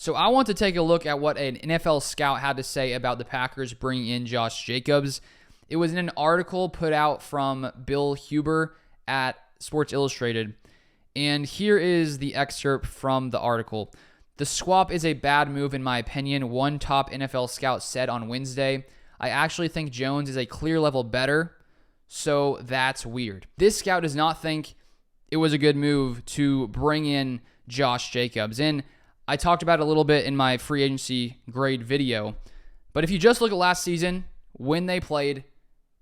So I want to take a look at what an NFL scout had to say about the Packers bringing in Josh Jacobs. It was in an article put out from Bill Huber at Sports Illustrated. And here is the excerpt from the article. The swap is a bad move in my opinion, one top NFL scout said on Wednesday. I actually think Jones is a clear level better, so that's weird. This scout does not think it was a good move to bring in Josh Jacobs. And I talked about it a little bit in my free agency grade video. But if you just look at last season, when they played,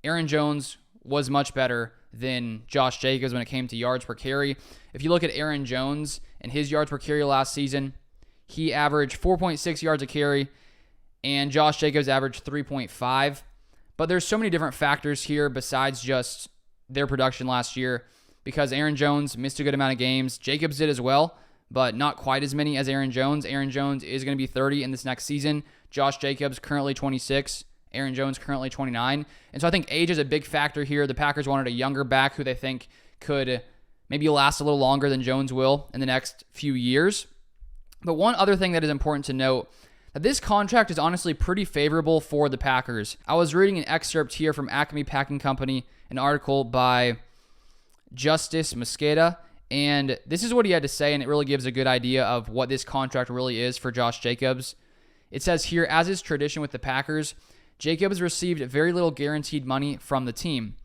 Aaron Jones was much better than Josh Jacobs when it came to yards per carry. If you look at Aaron Jones and his yards per carry last season, he averaged 4.6 yards a carry, and Josh Jacobs averaged 3.5. But there's so many different factors here besides just their production last year, because Aaron Jones missed a good amount of games. Jacobs did as well, but not quite as many as Aaron Jones. Aaron Jones is going to be 30 in this next season. Josh Jacobs currently 26. Aaron Jones currently 29. And so I think age is a big factor here. The Packers wanted a younger back who they think could maybe last a little longer than Jones will in the next few years. But one other thing that is important to note, that this contract is honestly pretty favorable for the Packers. I was reading an excerpt here from Acme Packing Company, an article by Justice Mosqueda, and this is what he had to say, and it really gives a good idea of what this contract really is for Josh Jacobs. It says here, as is tradition with the Packers, Jacobs received very little guaranteed money from the team.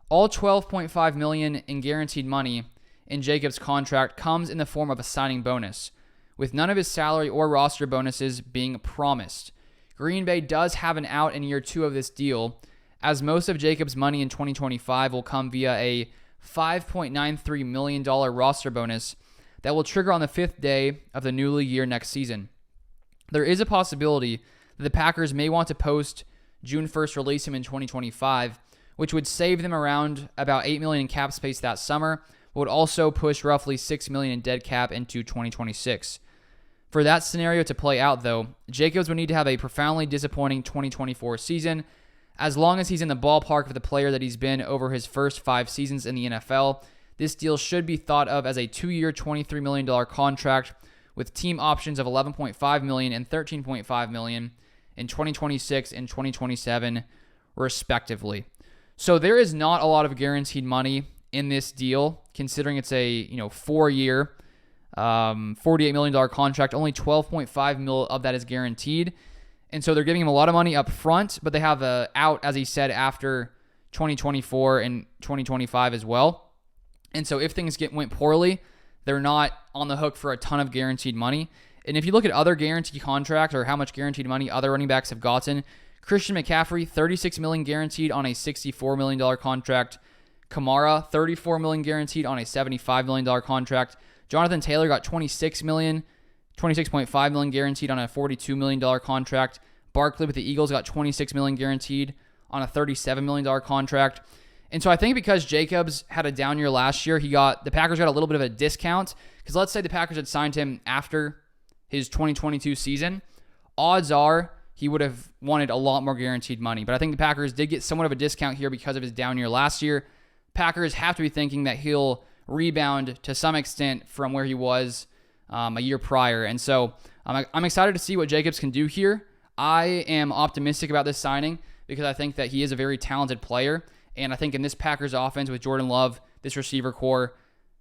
All $12.5 million in guaranteed money in Jacobs' contract comes in the form of a signing bonus, with none of his salary or roster bonuses being promised. Green Bay does have an out in year 2 of this deal, as most of Jacobs' money in 2025 will come via a $5.93 million roster bonus that will trigger on the 5th day of the new league year next season. There is a possibility that the Packers may want to post June 1st release him in 2025, which would save them around about $8 million in cap space that summer, but would also push roughly $6 million in dead cap into 2026. For that scenario to play out, though, Jacobs would need to have a profoundly disappointing 2024 season. As long as he's in the ballpark of the player that he's been over his first 5 seasons in the NFL, this deal should be thought of as a 2-year, $23 million contract with team options of $11.5 million and $13.5 million in 2026 and 2027, respectively. So there is not a lot of guaranteed money in this deal, considering it's a 4-year, $48 million contract. Only $12.5 million of that is guaranteed. And so they're giving him a lot of money up front, but they have a out, as he said, after 2024 and 2025 as well. And so if things went poorly, they're not on the hook for a ton of guaranteed money. And if you look at other guaranteed contracts or how much guaranteed money other running backs have gotten, Christian McCaffrey, $36 million guaranteed on a $64 million contract. Kamara, $34 million guaranteed on a $75 million contract. Jonathan Taylor got $26.5 million guaranteed on a $42 million contract. Barkley with the Eagles got $26 million guaranteed on a $37 million contract. And so I think because Jacobs had a down year last year, the Packers got a little bit of a discount. Because let's say the Packers had signed him after his 2022 season, odds are he would have wanted a lot more guaranteed money. But I think the Packers did get somewhat of a discount here because of his down year last year. Packers have to be thinking that he'll rebound to some extent from where he was a year prior. And so I'm excited to see what Jacobs can do here. I am optimistic about this signing because I think that he is a very talented player. And I think in this Packers offense with Jordan Love, this receiver core,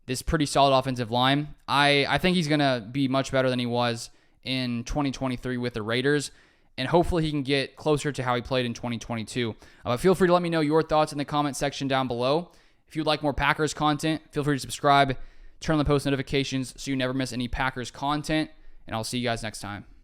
this pretty solid offensive line, I think he's going to be much better than he was in 2023 with the Raiders. And hopefully he can get closer to how he played in 2022. Feel free to let me know your thoughts in the comment section down below. If you'd like more Packers content, feel free to subscribe, turn on the post notifications so you never miss any Packers content, and I'll see you guys next time.